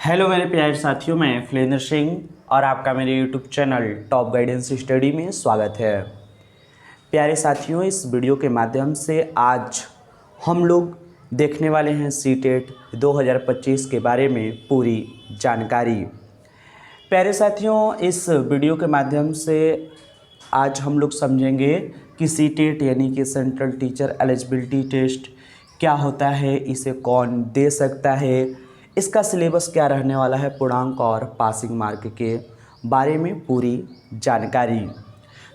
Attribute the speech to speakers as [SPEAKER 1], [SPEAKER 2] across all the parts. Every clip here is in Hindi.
[SPEAKER 1] हेलो मेरे प्यारे साथियों, मैं फलेंद्र सिंह और आपका मेरे YouTube channel top guidance study में स्वागत है। प्यारे साथियों, इस वीडियो के माध्यम से आज हम लोग देखने वाले हैं सीटेट 2025 के बारे में पूरी जानकारी। प्यारे साथियों, इस वीडियो के माध्यम से आज हम लोग समझेंगे कि सीटेट यानी कि सेंट्रल टीचर एलिजिबिलिटी टेस्ट क्या होता है, इसे कौन दे सकता है, इसका सिलेबस क्या रहने वाला है, पूर्णांक और पासिंग मार्क के बारे में पूरी जानकारी।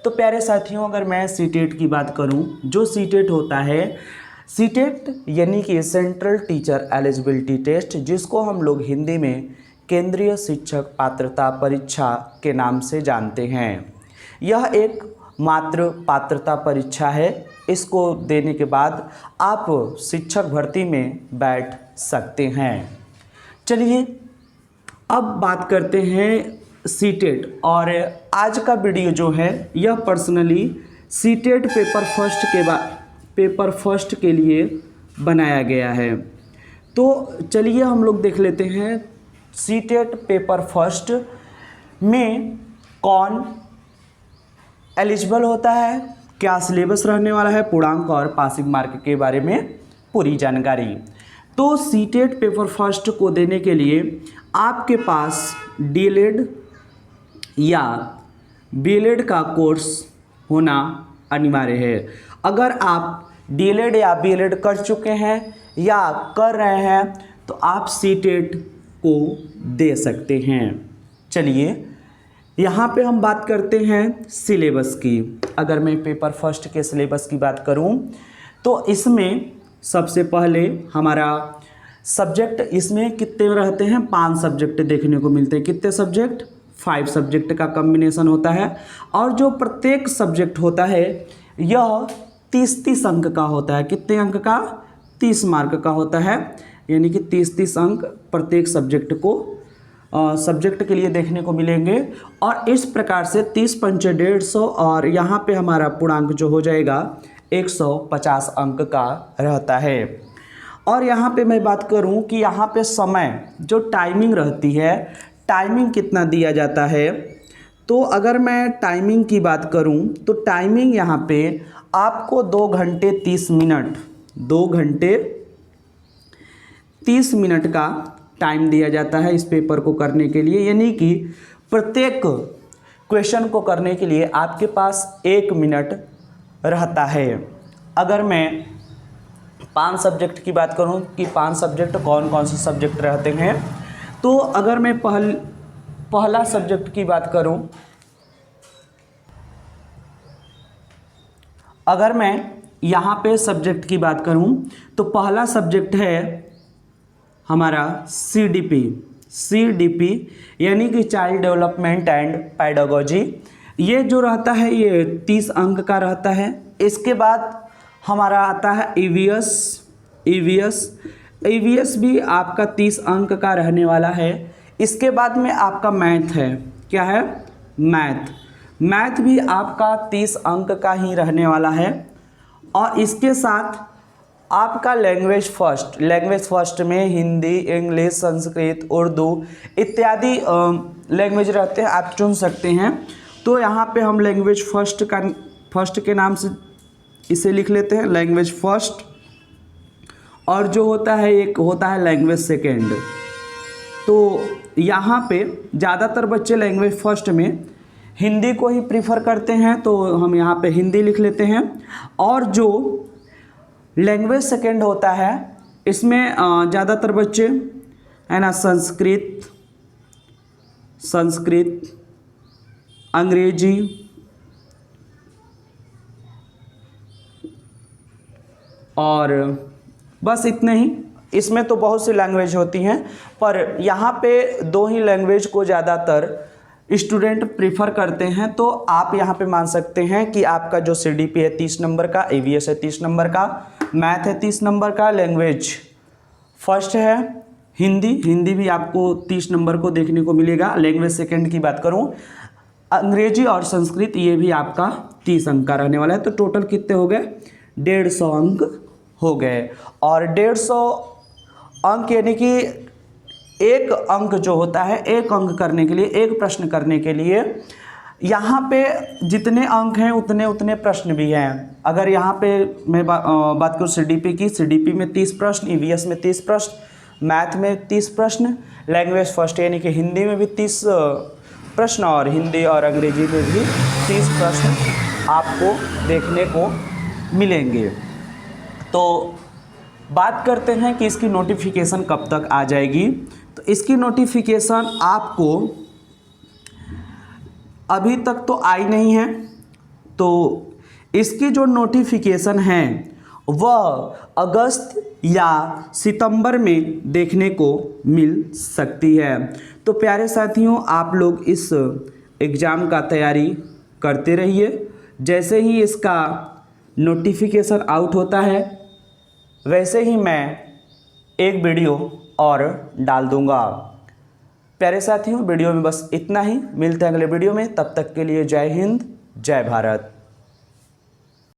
[SPEAKER 1] तो प्यारे साथियों, अगर मैं सीटेट की बात करूं, जो सीटेट होता है, सीटेट यानी कि सेंट्रल टीचर एलिजिबिलिटी टेस्ट, जिसको हम लोग हिंदी में केंद्रीय शिक्षक पात्रता परीक्षा के नाम से जानते हैं। यह एक मात्र पात्रता परीक्षा है। इसको देने के बाद आप शिक्षक भर्ती में बैठ सकते हैं। चलिए अब बात करते हैं सीटेट। और आज का वीडियो जो है यह पर्सनली सीटेट पेपर फर्स्ट के लिए बनाया गया है। तो चलिए हम लोग देख लेते हैं सीटेट पेपर फर्स्ट में कौन एलिजिबल होता है, क्या सिलेबस रहने वाला है, पूर्णांक और पासिंग मार्क के बारे में पूरी जानकारी। तो सीटेट पेपर फर्स्ट को देने के लिए आपके पास डीएलएड या बीएलएड का कोर्स होना अनिवार्य है। अगर आप डीएलएड या बीएलएड कर चुके हैं या कर रहे हैं तो आप सीटेट को दे सकते हैं। चलिए यहाँ पे हम बात करते हैं सिलेबस की। अगर मैं पेपर फर्स्ट के सिलेबस की बात करूँ तो इसमें सबसे पहले हमारा सब्जेक्ट, इसमें कितने रहते हैं, 5 सब्जेक्ट देखने को मिलते हैं। कितने सब्जेक्ट? 5 सब्जेक्ट का कॉम्बिनेशन होता है। और जो प्रत्येक सब्जेक्ट होता है यह 30-30 अंक का होता है। कितने अंक का? 30 मार्क का होता है, यानी कि 30-30 अंक प्रत्येक सब्जेक्ट को सब्जेक्ट के लिए देखने को मिलेंगे। और इस प्रकार से 30 पंचे 150 और यहाँ पे हमारा पूर्णांक जो हो जाएगा 150 अंक का रहता है। और यहाँ पे मैं बात करूँ कि यहाँ पे समय जो टाइमिंग रहती है, टाइमिंग कितना दिया जाता है, तो अगर मैं टाइमिंग की बात करूँ तो टाइमिंग यहाँ पे आपको 2 घंटे 30 मिनट 2 घंटे 30 मिनट का टाइम दिया जाता है इस पेपर को करने के लिए। यानी कि प्रत्येक क्वेश्चन को करने के लिए आपके पास 1 मिनट रहता है। अगर मैं 5 सब्जेक्ट की बात करूं कि 5 सब्जेक्ट कौन कौन से सब्जेक्ट रहते हैं, तो अगर मैं पहला सब्जेक्ट की बात करूं, अगर मैं यहाँ पे सब्जेक्ट की बात करूं तो पहला सब्जेक्ट है हमारा सीडीपी यानी कि चाइल्ड डेवलपमेंट एंड पेडागोजी। ये जो रहता है ये 30 अंक का रहता है। इसके बाद हमारा आता है ईवीएस भी आपका 30 अंक का रहने वाला है। इसके बाद में आपका मैथ है। क्या है? मैथ भी आपका 30 अंक का ही रहने वाला है। और इसके साथ आपका लैंग्वेज फर्स्ट में हिंदी, इंग्लिश, संस्कृत, उर्दू इत्यादि लैंग्वेज रहते हैं, आप चुन सकते हैं। तो यहाँ पे हम लैंग्वेज फर्स्ट के नाम से इसे लिख लेते हैं, लैंग्वेज फर्स्ट। और जो होता है एक होता है लैंग्वेज सेकेंड। तो यहाँ पे ज़्यादातर बच्चे लैंग्वेज फर्स्ट में हिंदी को ही प्रीफर करते हैं, तो हम यहाँ पे हिंदी लिख लेते हैं। और जो लैंग्वेज सेकेंड होता है इसमें ज़्यादातर बच्चे है ना संस्कृत, अंग्रेजी और बस इतने ही। इसमें तो बहुत सी लैंग्वेज होती हैं, पर यहाँ पे 2 ही लैंग्वेज को ज़्यादातर स्टूडेंट प्रीफर करते हैं। तो आप यहाँ पे मान सकते हैं कि आपका जो सीडीपी है 30 नंबर का, ईवीएस है 30 नंबर का, मैथ है 30 नंबर का, लैंग्वेज फर्स्ट है हिंदी भी आपको 30 नंबर को देखने को मिलेगा। लैंग्वेज सेकेंड की बात करूँ, अंग्रेजी और संस्कृत, ये भी आपका 30 अंक का रहने वाला है। तो टोटल कितने हो गए? 150 अंक हो गए। और 150 अंक यानी कि एक अंक जो होता है, एक अंक करने के लिए, एक प्रश्न करने के लिए यहाँ पे जितने अंक हैं उतने उतने प्रश्न भी हैं। अगर यहाँ पे मैं बात करूँ सीडीपी की, सीडीपी में 30 प्रश्न, ईवीएस में 30 प्रश्न, मैथ में 30 प्रश्न, लैंग्वेज फर्स्ट यानी कि हिंदी में भी 30 प्रश्न और हिंदी और अंग्रेजी में भी 30 प्रश्न आपको देखने को मिलेंगे। तो बात करते हैं कि इसकी नोटिफिकेशन कब तक आ जाएगी। तो इसकी नोटिफिकेशन आपको अभी तक तो आई नहीं है, तो इसकी जो नोटिफिकेशन है वह अगस्त या सितंबर में देखने को मिल सकती है। तो प्यारे साथियों, आप लोग इस एग्ज़ाम का तैयारी करते रहिए। जैसे ही इसका नोटिफिकेशन आउट होता है वैसे ही मैं एक वीडियो और डाल दूंगा। प्यारे साथियों, वीडियो में बस इतना ही। मिलते हैं अगले वीडियो में, तब तक के लिए जय हिंद, जय भारत।